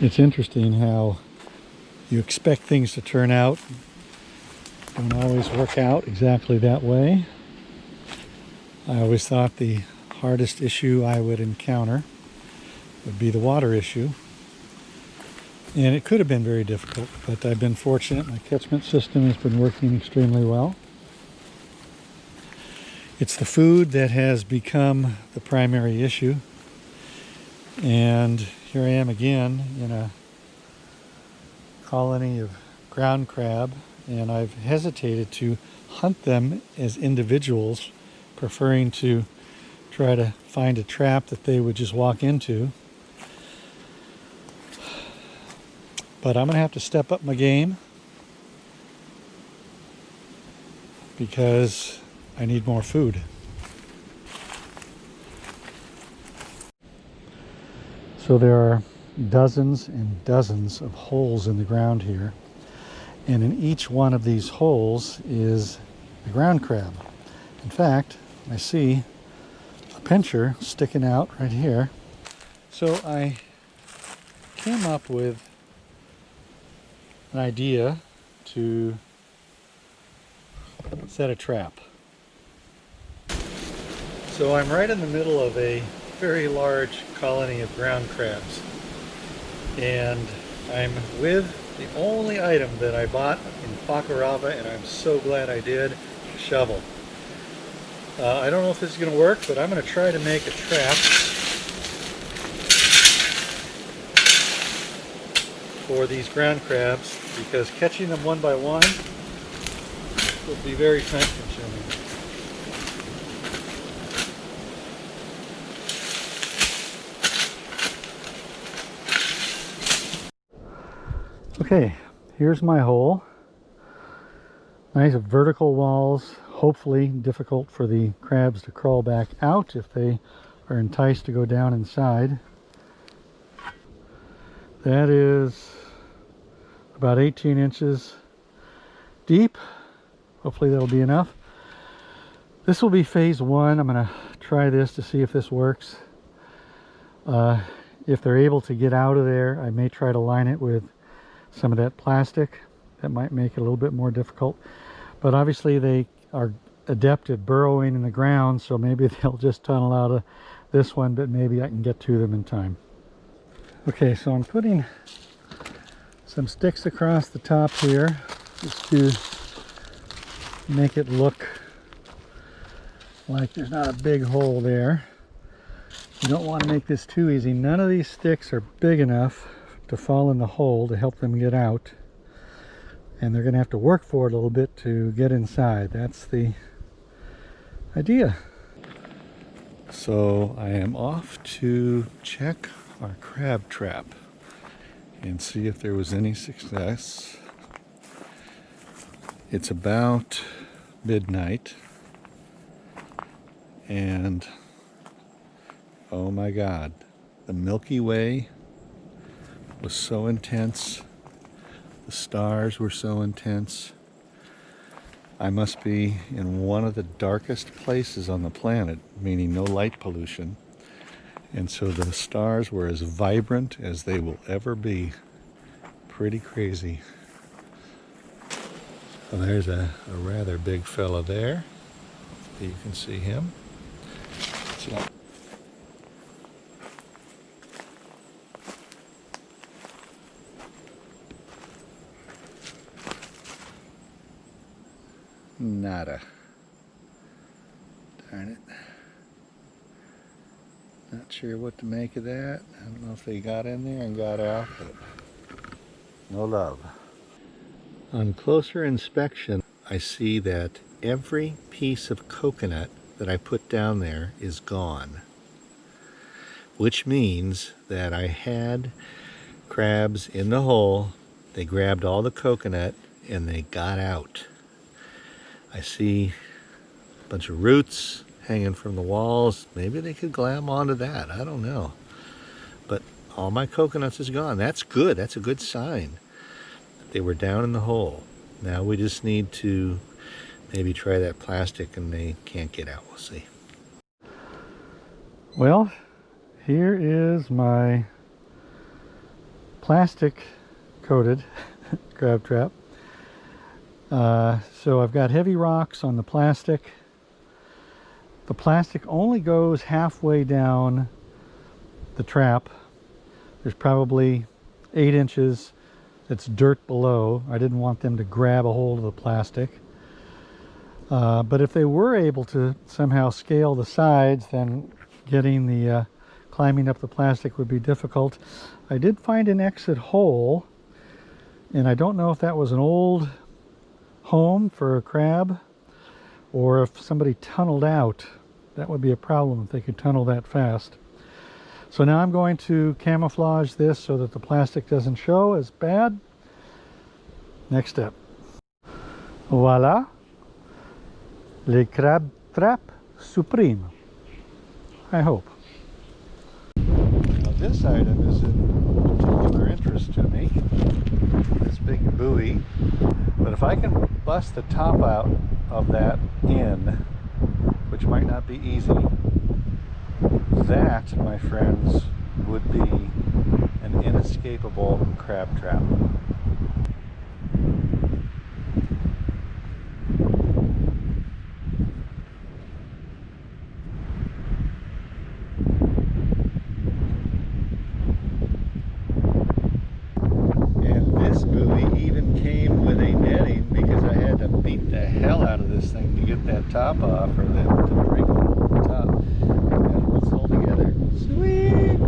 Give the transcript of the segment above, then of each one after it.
It's interesting how you expect things to turn out. Don't always work out exactly that way. I always thought the hardest issue I would encounter would be the water issue. And it could have been very difficult, but I've been fortunate. My catchment system has been working extremely well. It's the food that has become the primary issue. And here I am again in a colony of ground crab, and I've hesitated to hunt them as individuals, preferring to try to find a trap that they would just walk into. But I'm going to have to step up my game because I need more food. So there are dozens and dozens of holes in the ground here, and in each one of these holes is a ground crab. In fact, I see a pincher sticking out right here. So I came up with an idea to set a trap. So I'm right in the middle of a very large colony of ground crabs, and I'm with the only item that I bought in Fakarava, and I'm so glad I did, a shovel. I don't know if this is going to work, but I'm going to try to make a trap for these ground crabs, because catching them one by one would be very time consuming. Okay, here's my hole. Nice vertical walls, hopefully difficult for the crabs to crawl back out if they are enticed to go down inside. That is about 18 inches deep. Hopefully that'll be enough. This will be phase one. I'm going to try this to see if this works. If they're able to get out of there, I may try to line it with some of that plastic. That might make it a little bit more difficult. But obviously they are adept at burrowing in the ground, so maybe they'll just tunnel out of this one, but maybe I can get to them in time. Okay, so I'm putting some sticks across the top here just to make it look like there's not a big hole there. You don't want to make this too easy. None of these sticks are big enough to fall in the hole to help them get out, and they're going to have to work for it a little bit to get inside. That's the idea. So I am off to check our crab trap and see if there was any success. It's about midnight, and oh my God, the Milky Way was so intense. The stars were so intense. I must be in one of the darkest places on the planet, meaning no light pollution. And so the stars were as vibrant as they will ever be. Pretty crazy. So there's a rather big fella there. You can see him. So, nada. Darn it. Not sure what to make of that. I don't know if they got in there and got out, but no love. On closer inspection, I see that every piece of coconut that I put down there is gone, which means that I had crabs in the hole. They grabbed all the coconut and they got out. I see a bunch of roots hanging from the walls. Maybe they could glam onto that. I don't know. But all my coconuts is gone. That's good. That's a good sign. They were down in the hole. Now we just need to maybe try that plastic and they can't get out. We'll see. Well, here is my plastic coated crab trap. So I've got heavy rocks on the plastic. The plastic only goes halfway down the trap. There's probably 8 inches that's dirt below. I didn't want them to grab a hold of the plastic. But if they were able to somehow scale the sides, then getting the climbing up the plastic would be difficult. I did find an exit hole, and I don't know if that was an old home for a crab or if somebody tunneled out. That would be a problem if they could tunnel that fast. So now I'm going to camouflage this so that the plastic doesn't show as bad. Next step. Voila. Le crab trap supreme. I hope. Now this item is of particular interest to me. This big buoy. But if I can bust the top out of that in, which might not be easy, that, my friends, would be an inescapable crab trap. And this buoy even came with a netting because I had to beat the hell out of this thing to get that top off, or them to break the top. And it's all together. Sweet!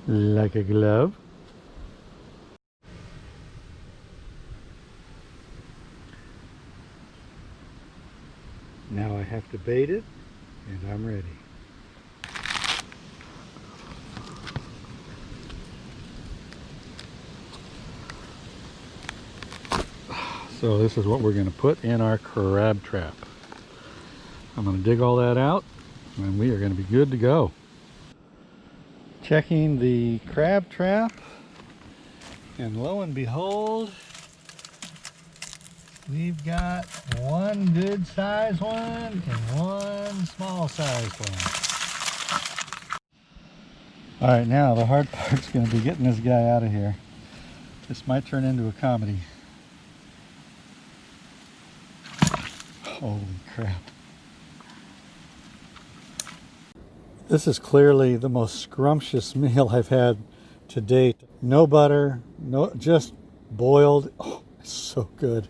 Like a glove. Now I have to bait it, and I'm ready. So this is what we're going to put in our crab trap. I'm going to dig all that out, and we are going to be good to go. Checking the crab trap, and lo and behold, we've got one good size one and one small size one. All right, now the hard part's going to be getting this guy out of here. This might turn into a comedy. Holy crap. This is clearly the most scrumptious meal I've had to date. No butter, no, just boiled. Oh, it's so good.